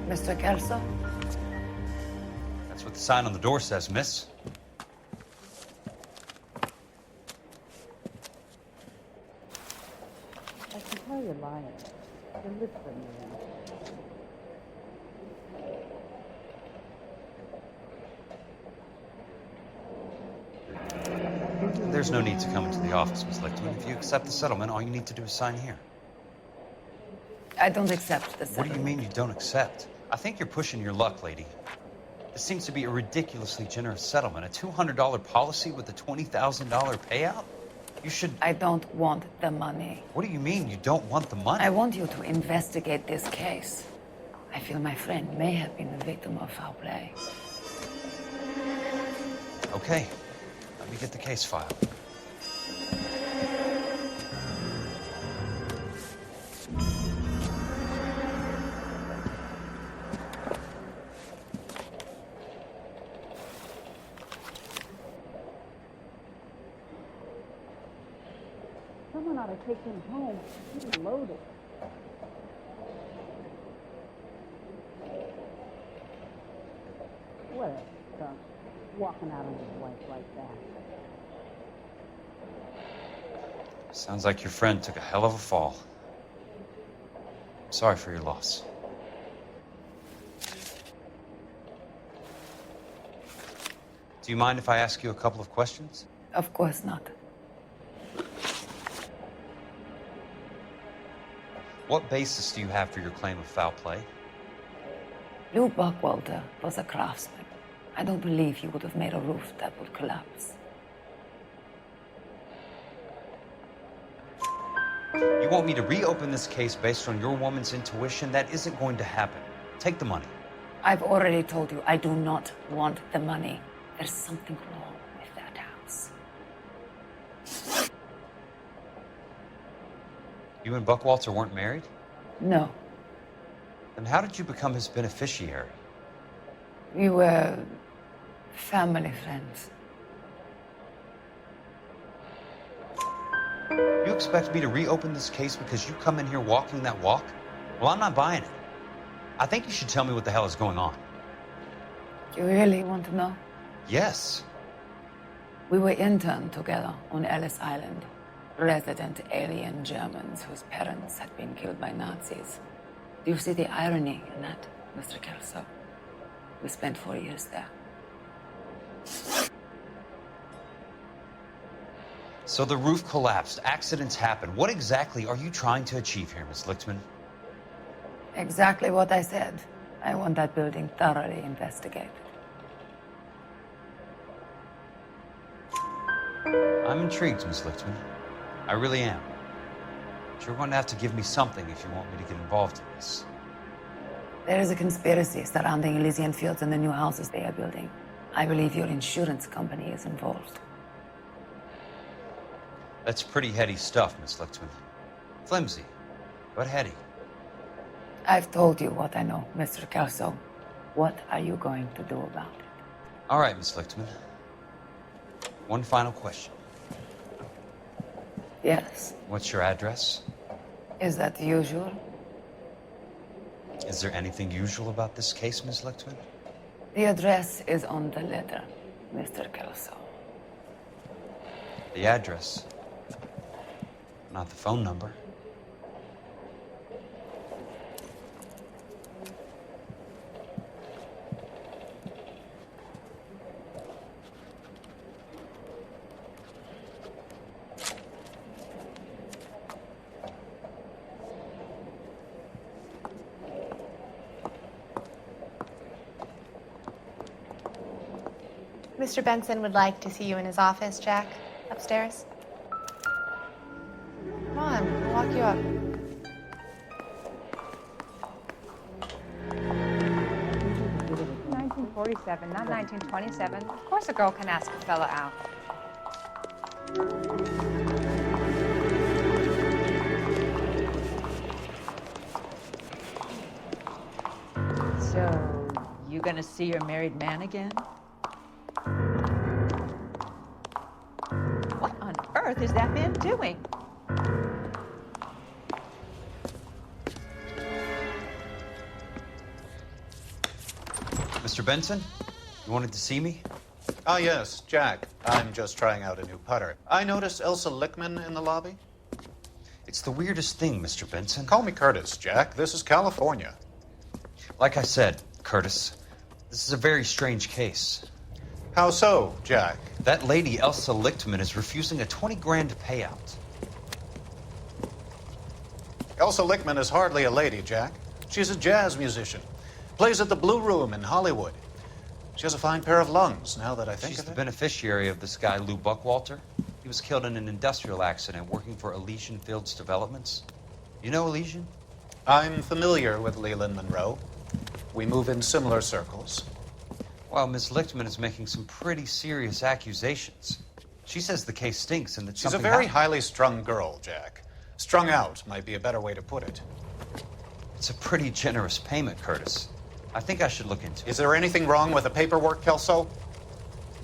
Mr. Kelso? That's what the sign on the door says, miss. I can tell you're lying. You're listening. There's no need to come into the office, Miss Lichtman. If you accept the settlement, all you need to do is sign here. I don't accept the settlement. What do you mean you don't accept? I think you're pushing your luck, lady. This seems to be a ridiculously generous settlement. A $200 policy with a $20,000 payout? You should... I don't want the money. What do you mean you don't want the money? I want you to investigate this case. I feel my friend may have been the victim of foul play. Okay. Let me get the case file. Someone ought to take him home. He's loaded. What a skunk. Walking out on his wife like that. Sounds like your friend took a hell of a fall. Sorry for your loss. Do you mind if I ask you a couple of questions? Of course not. What basis do you have for your claim of foul play? Lou Buckwalter was a craftsman. I don't believe he would have made a roof that would collapse. You want me to reopen this case based on your woman's intuition? That isn't going to happen. Take the money. I've already told you I do not want the money. There's something wrong with that house. You and Buckwalter weren't married? No. Then how did you become his beneficiary? We were family friends. You expect me to reopen this case because you come in here walking that walk? Well, I'm not buying it. I think you should tell me what the hell is going on. You really want to know? Yes. We were interned together on Ellis Island. Resident alien Germans whose parents had been killed by Nazis. Do you see the irony in that, Mr. Kelso? We spent 4 years there. So the roof collapsed, accidents happen. What exactly are you trying to achieve here, Miss Lichtman? Exactly what I said. I want that building thoroughly investigated. I'm intrigued, Miss Lichtman. I really am. But you're going to have to give me something if you want me to get involved in this. There is a conspiracy surrounding Elysian Fields and the new houses they are building. I believe your insurance company is involved. That's pretty heady stuff, Miss Lichtman. Flimsy, but heady. I've told you what I know, Mr. Kelso. What are you going to do about it? All right, Miss Lichtman. One final question. Yes. What's your address? Is that usual? Is there anything usual about this case, Miss Lichtman? The address is on the letter, Mr. Kelso. The address, not the phone number. Mr. Benson would like to see you in his office, Jack. Upstairs. Come on, I'll walk you up. $1947, not 1927. Of course a girl can ask a fella out. So, you gonna see your married man again? What on earth is that man doing? Mr. Benson? You wanted to see me? Ah, yes, Jack. I'm just trying out a new putter. I noticed Elsa Lickman in the lobby. It's the weirdest thing, Mr. Benson. Call me Curtis, Jack. This is California. Like I said, Curtis, this is a very strange case. How so, Jack? That lady, Elsa Lichtman, is refusing a 20 grand payout. Elsa Lickman is hardly a lady, Jack. She's a jazz musician. Plays at the Blue Room in Hollywood. She has a fine pair of lungs, now that I think She's of the it. beneficiary of this guy, Lou Buckwalter. He was killed in an industrial accident working for Elysian Fields Developments. You know Elysian? I'm familiar with Leland Monroe. We move in similar circles. Well, Miss Lichtman is making some pretty serious accusations. She says the case stinks and that She's a something very happened. highly strung girl, Jack. Strung out might be a better way to put it. It's a pretty generous payment, Curtis. I think I should look into it. Is there anything wrong with the paperwork, Kelso?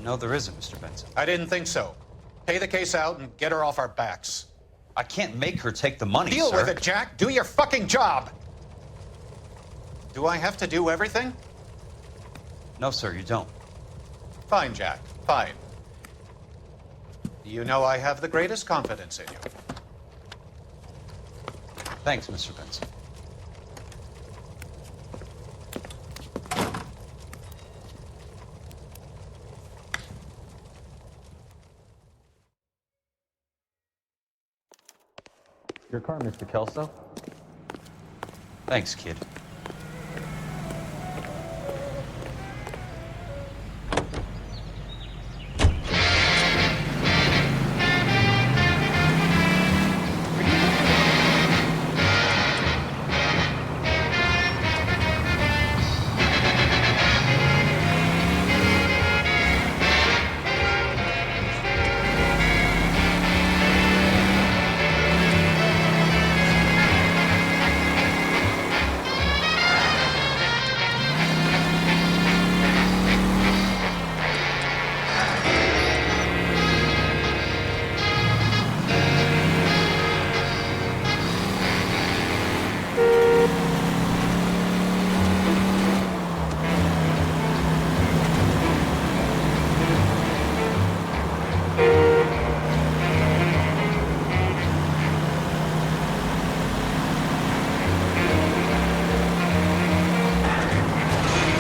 No, there isn't, Mr. Benson. I didn't think so. Pay the case out and get her off our backs. I can't make her take the money, Deal sir. with it, Jack. Do your fucking job. Do I have to do everything? No, sir, you don't. Fine, Jack. Fine. You know I have the greatest confidence in you. Thanks, Mr. Benson. Your car, Mr. Kelso. Thanks, kid.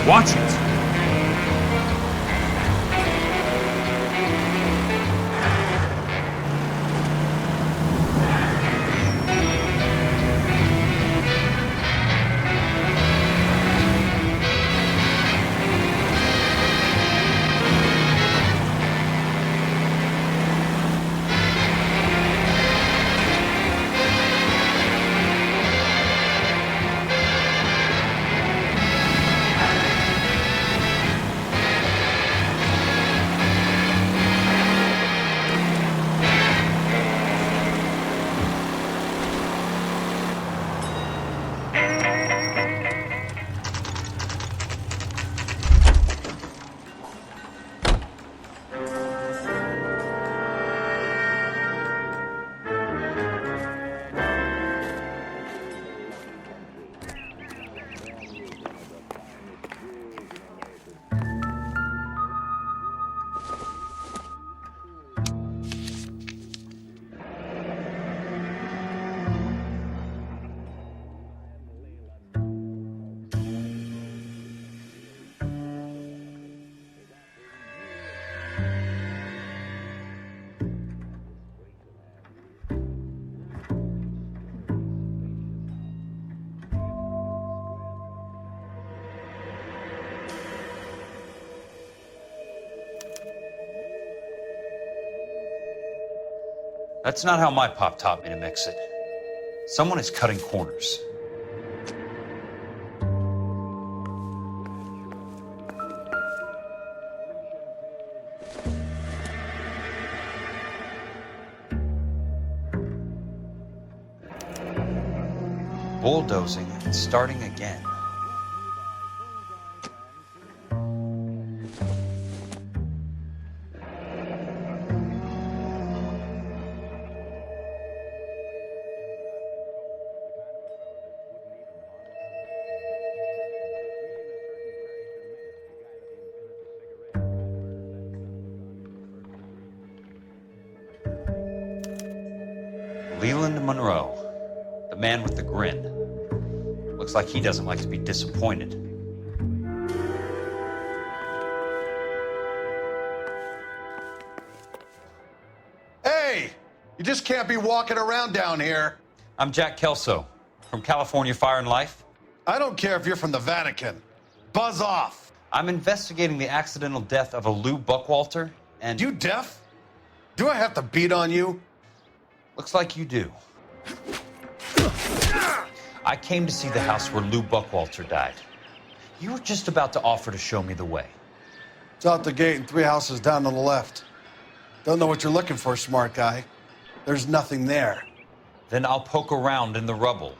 Watch it! That's not how my pop taught me to mix it. Someone is cutting corners. Bulldozing and starting again. Leland Monroe, the man with the grin. Looks like he doesn't like to be disappointed. Hey! You just can't be walking around down here. I'm Jack Kelso, from California Fire and Life. I don't care if you're from the Vatican. Buzz off. I'm investigating the accidental death of a Lou Buckwalter, and... You deaf? Do I have to beat on you? Looks like you do. I came to see the house where Lou Buckwalter died. You were just about to offer to show me the way. It's out the gate and 3 houses down on the left. Don't know what you're looking for, smart guy. There's nothing there. Then I'll poke around in the rubble.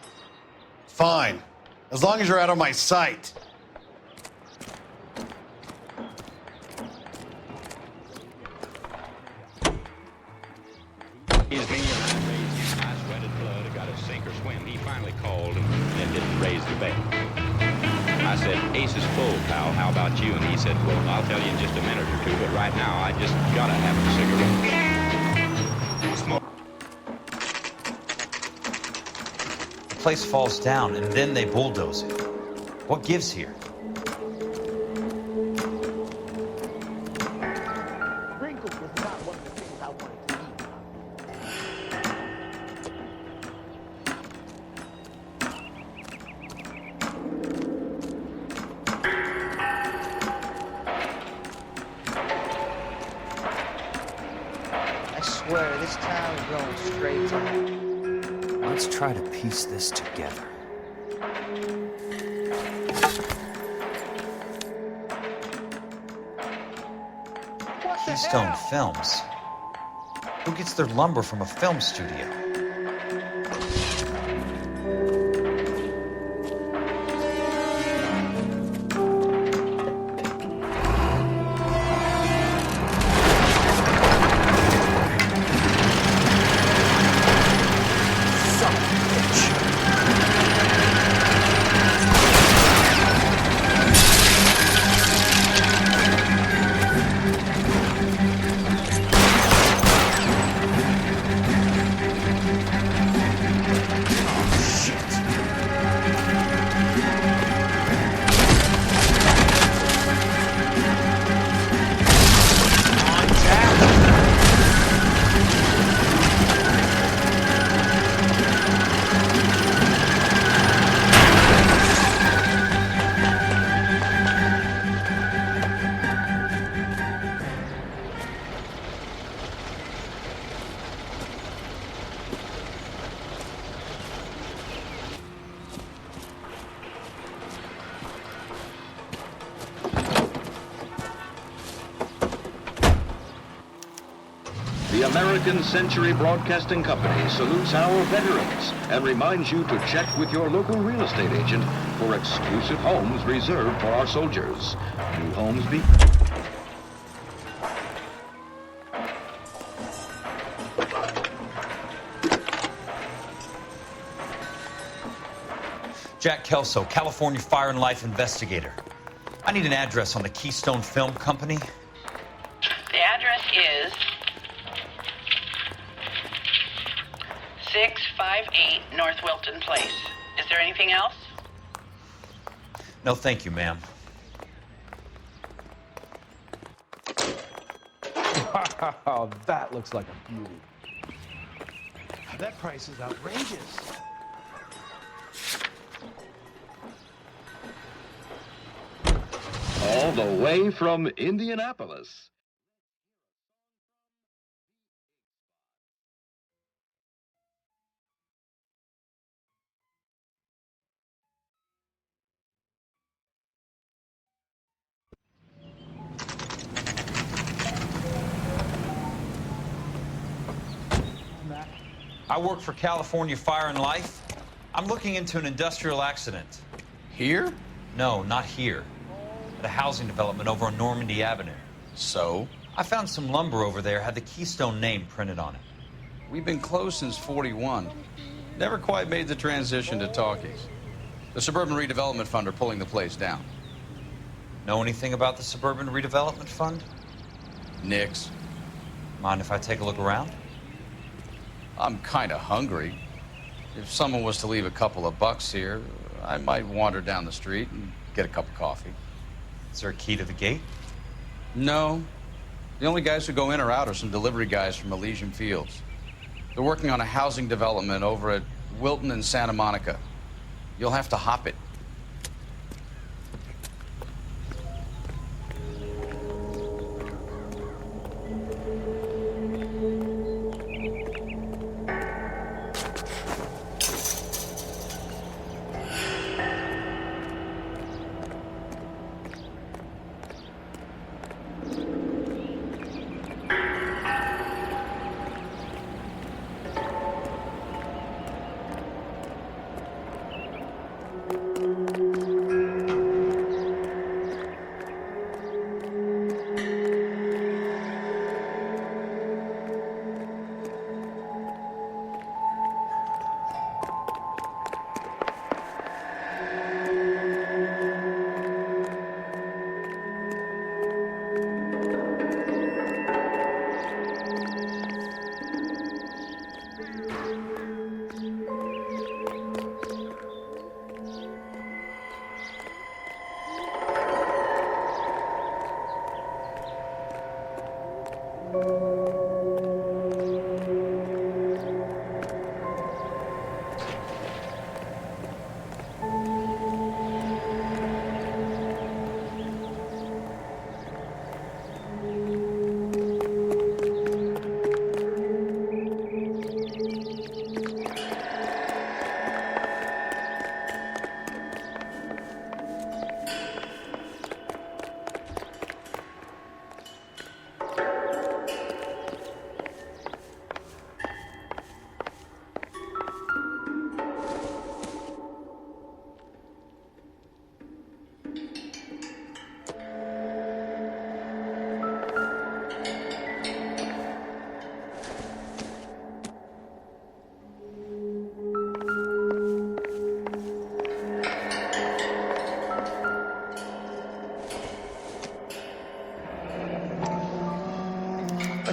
Fine. As long as you're out of my sight. He's me and I raised him. I sweated blood. I got to sink or swim. He finally called and didn't raise the bet. I said, Ace is full, pal. How about you? And he said, well, I'll tell you in just a minute or two, but right now I just gotta have a cigarette. Smoke. The place falls down, and then they bulldoze it. What gives here? Sprinkles was not one of the things I wanted to eat. I swear, this town is going straight to hell. Let's try to piece this together. Keystone Films? Who gets their lumber from a film studio? The American Century Broadcasting Company salutes our veterans and reminds you to check with your local real estate agent for exclusive homes reserved for our soldiers. New homes be... Jack Kelso, California Fire and Life investigator. I need an address on the Keystone Film Company. The address is 658 North Wilton Place. Is there anything else? No, thank you, ma'am. Wow, that looks like a beauty. That price is outrageous. All the way from Indianapolis. I work for California Fire and Life. I'm looking into an industrial accident. Here? No, not here. At a housing development over on Normandy Avenue. So? I found some lumber over there, had the Keystone name printed on it. We've been closed since '41. Never quite made the transition to talkies. The Suburban Redevelopment Fund are pulling the place down. Know anything about the Suburban Redevelopment Fund? Nix. Mind if I take a look around? I'm kind of hungry. If someone was to leave a couple of bucks here, I might wander down the street and get a cup of coffee. Is there a key to the gate? No. The only guys who go in or out are some delivery guys from Elysian Fields. They're working on a housing development over at Wilton and Santa Monica. You'll have to hop it.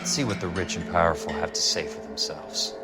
Let's see what the rich and powerful have to say for themselves.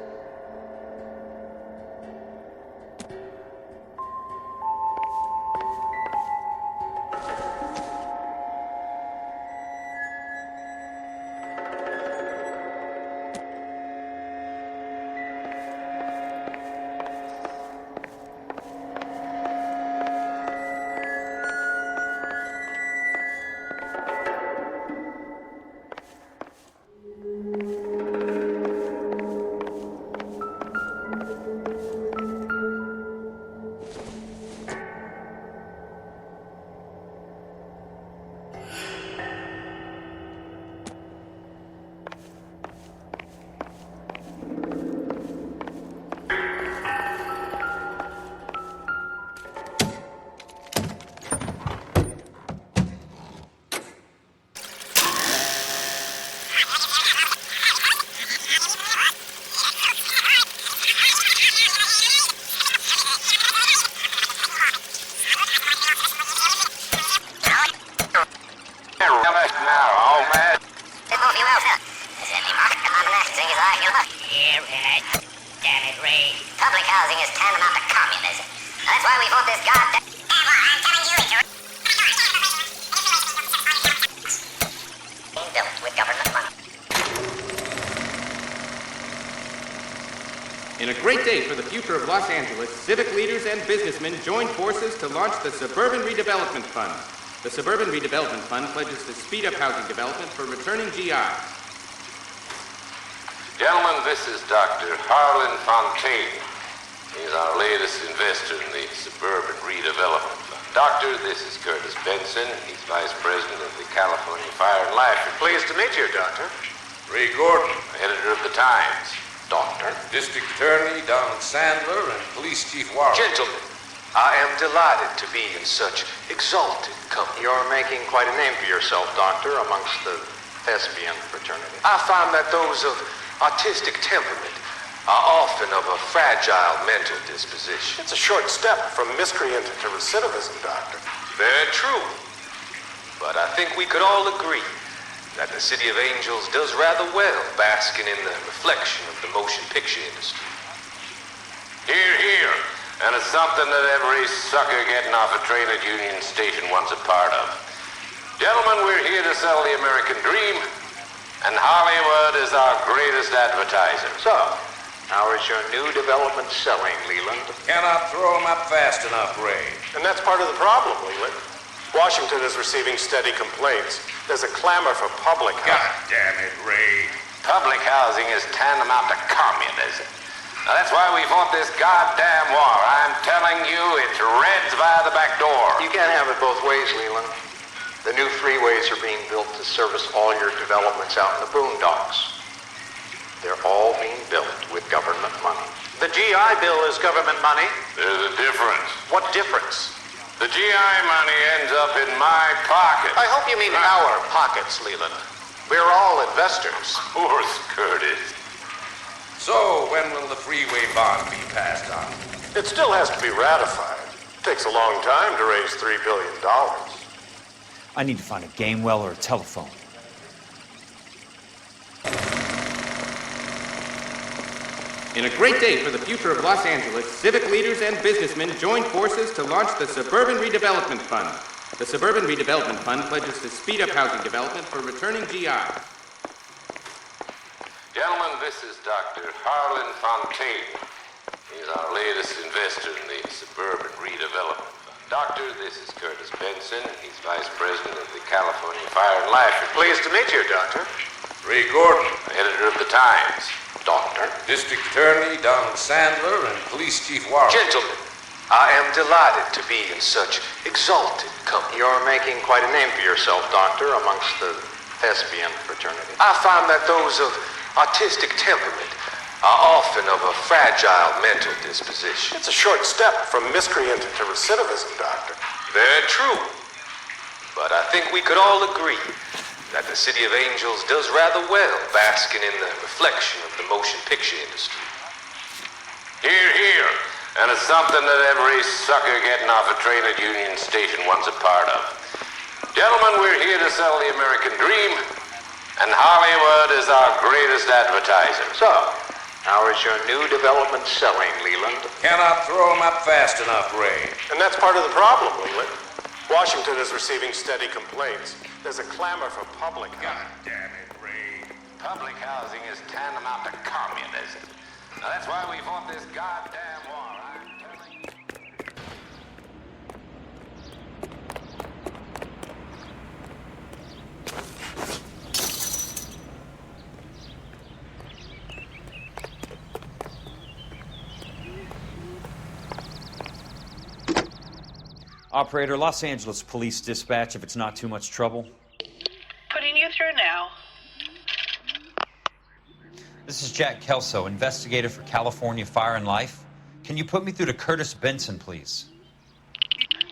Public housing is tantamount to communism. That's why we vote this goddamn... I'm telling you, it's being built with government money. In a great day for the future of Los Angeles, civic leaders and businessmen joined forces to launch the Suburban Redevelopment Fund. The Suburban Redevelopment Fund pledges to speed up housing development for returning GIs. Gentlemen, this is Dr. Harlan Fontaine. He's our latest investor in the Suburban Redevelopment Fund. Doctor, this is Curtis Benson. He's Vice President of the California Fire and Life. Pleased to meet you, Doctor. Ray Gordon, editor of the Times. Doctor. District Attorney Donald Sandler and Police Chief Warren. Gentlemen, I am delighted to be in such exalted company. You're making quite a name for yourself, Doctor, amongst the thespian fraternity. I find that those of artistic temperament are often of a fragile mental disposition. It's a short step from miscreant to recidivism, Doctor. Very true. But I think we could all agree that the City of Angels does rather well basking in the reflection of the motion picture industry. Hear, hear. And it's something that every sucker getting off a train at Union Station wants a part of. Gentlemen, we're here to sell the American dream, and Hollywood is our greatest advertiser. So, how is your new development selling, Leland? Cannot throw 'em up fast enough, Ray. And that's part of the problem, Leland. Washington is receiving steady complaints. There's a clamor for public housing. God damn it, Ray. Public housing is tantamount to communism. Now, that's why we fought this goddamn war. I'm telling you, it's Reds via the back door. You can't have it both ways, Leland. The new freeways are being built to service all your developments out in the boondocks. They're all being built with government money. The GI Bill is government money. There's a difference. What difference? The GI money ends up in my pocket. I hope you mean our pockets, Leland. We're all investors. Of course, Curtis. So, when will the freeway bond be passed on? It still has to be ratified. It takes a long time to raise $3 billion. I need to find a game well or a telephone. In a great day for the future of Los Angeles, civic leaders and businessmen joined forces to launch the Suburban Redevelopment Fund. The Suburban Redevelopment Fund pledges to speed up housing development for returning GIs. Gentlemen, this is Dr. Harlan Fontaine. He's our latest investor in the Suburban Redevelopment Fund. Doctor, this is Curtis Benson. He's Vice President of the California Fire and Life. Pleased to meet you, Doctor. Ray Gordon, editor of the Times. Doctor. District Attorney Donald Sandler and Police Chief Warren. Gentlemen, I am delighted to be in such exalted company. You're making quite a name for yourself, Doctor, amongst the thespian fraternity. I find that those of artistic temperament are often of a fragile mental disposition. It's a short step from miscreant to recidivism, Doctor. Very true. But I think we could all agree that the City of Angels does rather well basking in the reflection of the motion picture industry. Hear, hear. And it's something that every sucker getting off a train at Union Station wants a part of. Gentlemen, we're here to sell the American dream, and Hollywood is our greatest advertiser. So, how is your new development selling, Leland? Cannot throw 'em up fast enough, Ray. And that's part of the problem, Leland. Washington is receiving steady complaints. There's a clamor for public housing. God damn it, Ray. Public housing is tantamount to communism. Now, that's why we fought this goddamn war. I'm telling you. Operator, Los Angeles Police Dispatch, if it's not too much trouble. Putting you through now. This is Jack Kelso, investigator for California Fire and Life. Can you put me through to Curtis Benson, please?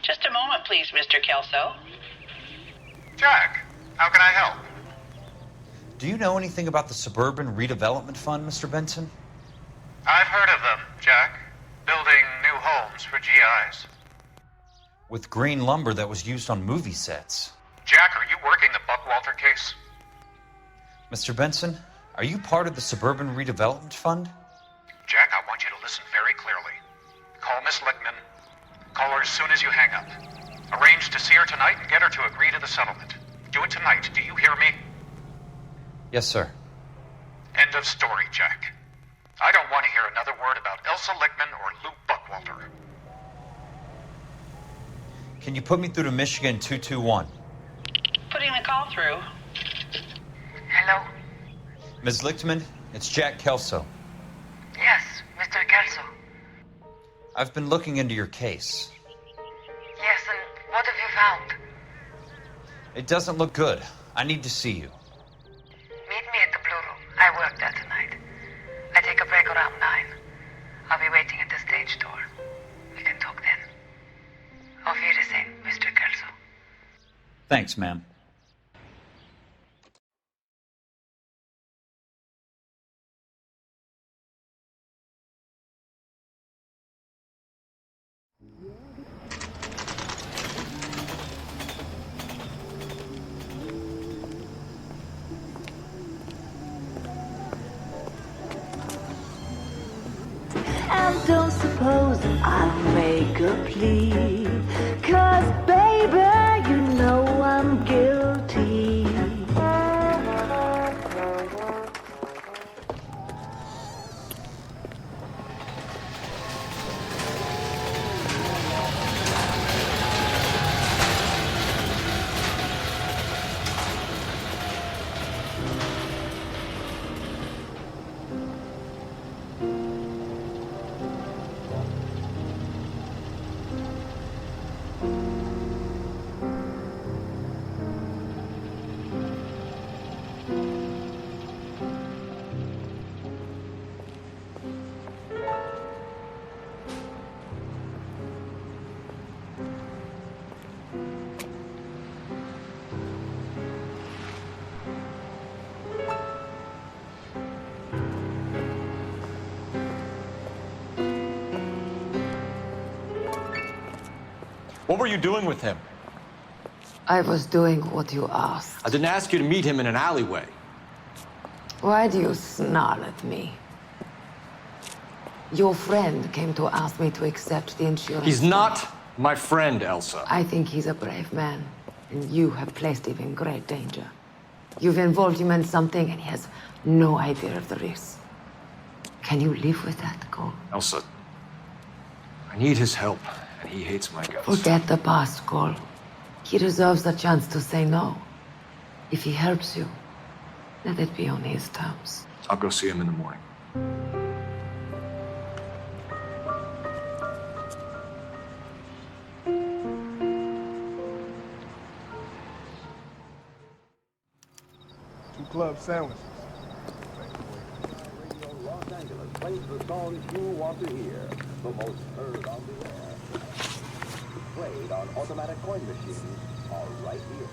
Just a moment, please, Mr. Kelso. Jack, how can I help? Do you know anything about the Suburban Redevelopment Fund, Mr. Benson? I've heard of them, Jack. Building new homes for GIs. With green lumber that was used on movie sets. Jack, are you working the Buckwalter case? Mr. Benson, are you part of the Suburban Redevelopment Fund? Jack, I want you to listen very clearly. Call Miss Lickman. Call her as soon as you hang up. Arrange to see her tonight and get her to agree to the settlement. Do it tonight. Do you hear me? Yes, sir. End of story, Jack. I don't want to hear another word about Elsa Lickman or Lou Buckwalter. Can you put me through to Michigan 221? Putting the call through. Hello? Ms. Lichtman, it's Jack Kelso. Yes, Mr. Kelso. I've been looking into your case. Yes, and what have you found? It doesn't look good. I need to see you. Meet me at the Blue Room. I work there tonight. I take a break around 9. I'll be waiting at the stage door. We can talk then. Auf Wiedersehen, Mr. Kelso. Thanks, ma'am. I'll make a plea, 'cause baby, you know I'm guilty. What were you doing with him? I was doing what you asked. I didn't ask you to meet him in an alleyway. Why do you snarl at me? Your friend came to ask me to accept the insurance. He's not my friend, Elsa. I think he's a brave man, and you have placed him in great danger. You've involved him in something, and he has no idea of the risk. Can you live with that, Cole? Elsa, I need his help, and he hates my guts. Forget the past, Cole. He deserves a chance to say no. If he helps you, let it be on his terms. I'll go see him in the morning. Two club sandwiches. Los Angeles plays the songs you want to hear, the most heard on the air. Played on automatic coin machines are right here.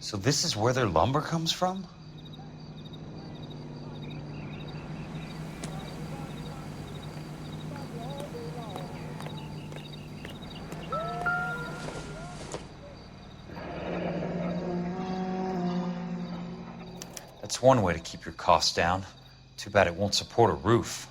So this is where their lumber comes from? It's one way to keep your costs down. Too bad it won't support a roof.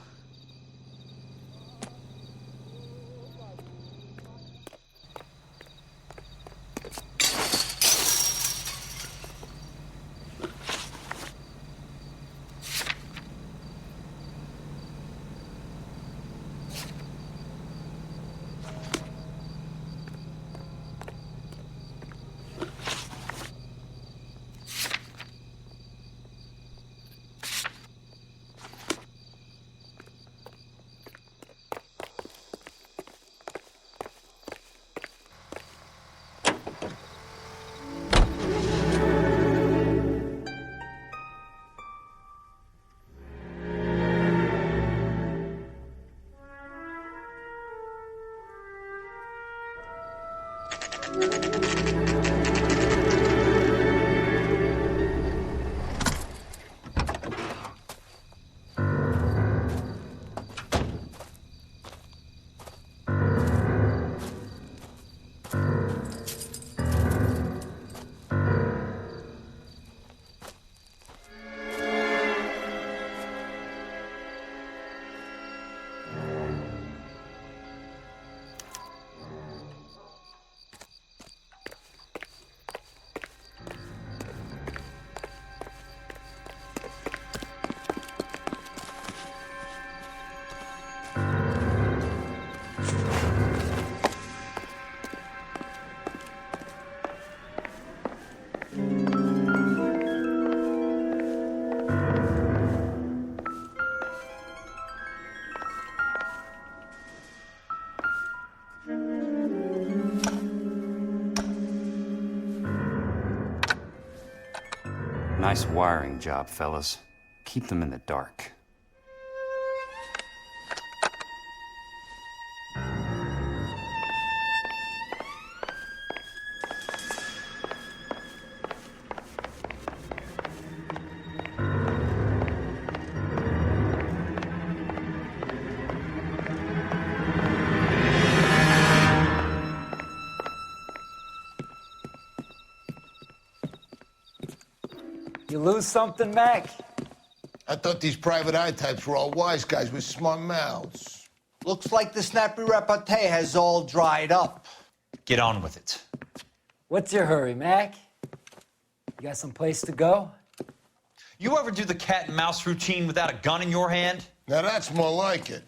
Nice wiring job, fellas. Keep them in the dark. You lose something, Mac? I thought these private eye types were all wise guys with smart mouths. Looks like the snappy repartee has all dried up. Get on with it. What's your hurry, Mac? You got some place to go? You ever do the cat and mouse routine without a gun in your hand? Now that's more like it.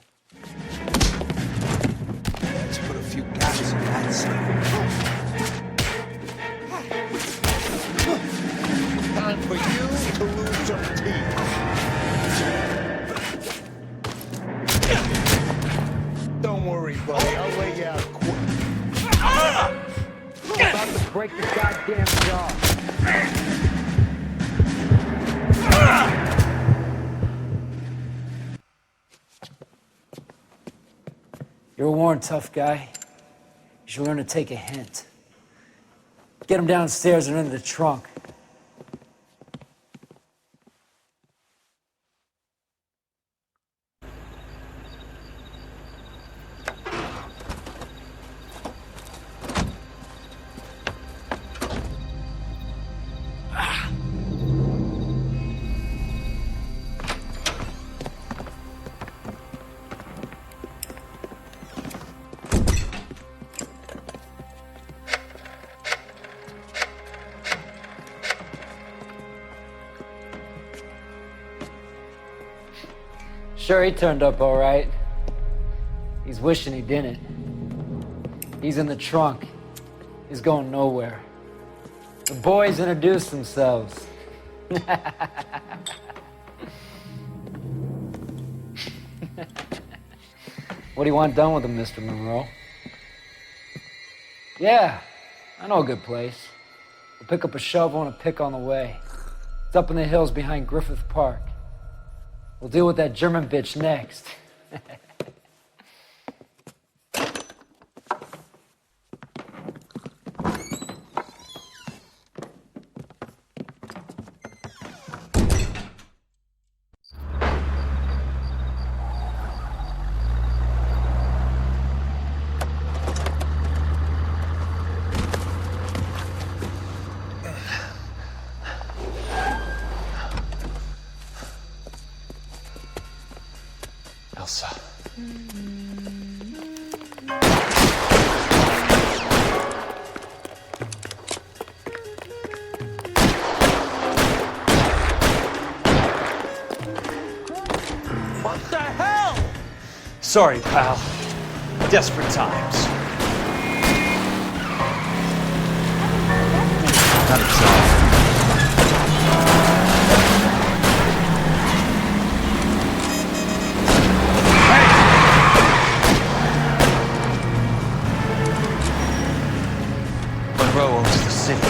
Let's put a few guys in that side. Time for you to lose some teeth. Don't worry, buddy. I'll lay you out quick. I'm about to break the goddamn jaw. You're a worn, tough guy. You should learn to take a hint. Get him downstairs and into the trunk. Sure, he turned up all right. He's wishing he didn't. He's in the trunk. He's going nowhere. The boys introduced themselves. What do you want done with him, Mr. Monroe? Yeah, I know a good place. We'll pick up a shovel and a pick on the way. It's up in the hills behind Griffith Park. We'll deal with that German bitch next. What the hell? Sorry, pal. Desperate times. Not exactly. Monroe owns the city.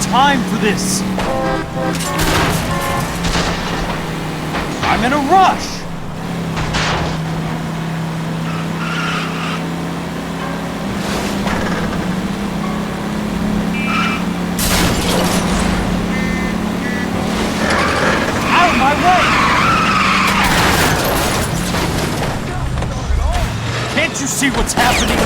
Time for this. I'm in a rush. Out of my way. Can't you see what's happening?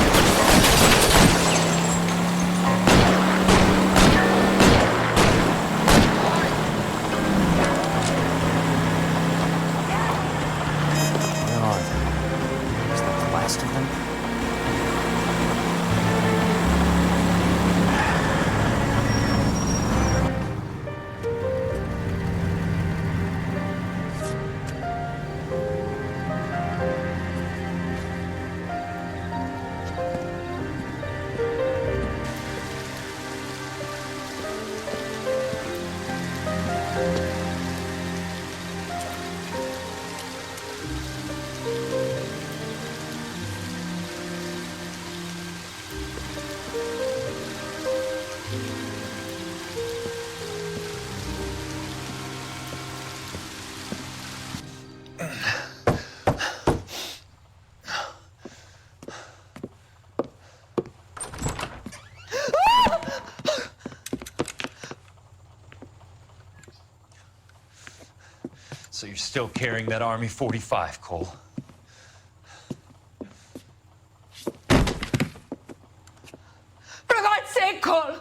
So you're still carrying that Army 45, Cole? For God's sake, Cole!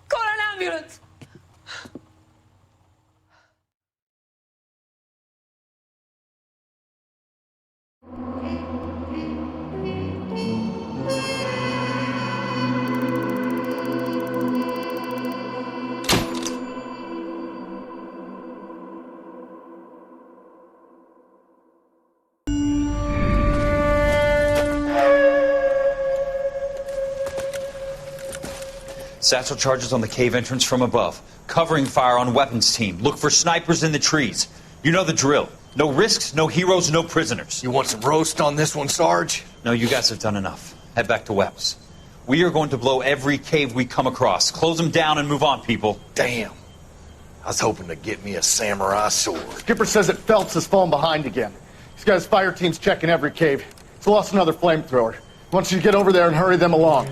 Call an ambulance! Satchel charges on the cave entrance from above. Covering fire on weapons team. Look for snipers in the trees. You know the drill. No risks, no heroes, no prisoners. You want some roast on this one, Sarge? No, you guys have done enough. Head back to Webb's. We are going to blow every cave we come across. Close them down and move on, people. Damn. I was hoping to get me a samurai sword. Skipper says that Phelps has fallen behind again. He's got his fire teams checking every cave. He's lost another flamethrower. He wants you to get over there and hurry them along.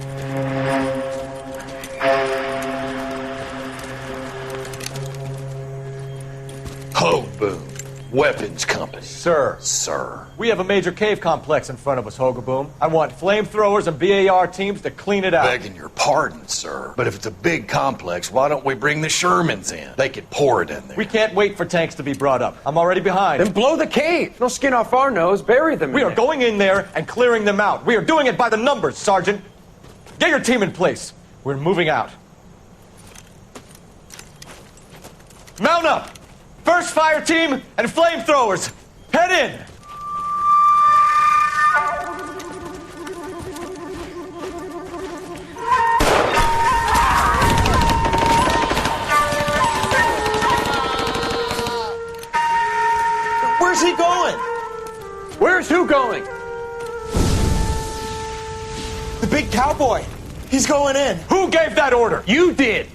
Ho, Boone. Weapons company. Sir. Sir. We have a major cave complex in front of us, Hogaboom. I want flamethrowers and BAR teams to clean it out. Begging your pardon, sir. But if it's a big complex, why don't we bring the Shermans in? They could pour it in there. We can't wait for tanks to be brought up. I'm already behind. Then blow the cave. No skin off our nose. Bury them. We are going in there and clearing them out. We are doing it by the numbers, Sergeant. Get your team in place. We're moving out. Mount up! First fire team and flamethrowers! Head in! Where's he going? Where's who going? The big cowboy. He's going in. Who gave that order? You did.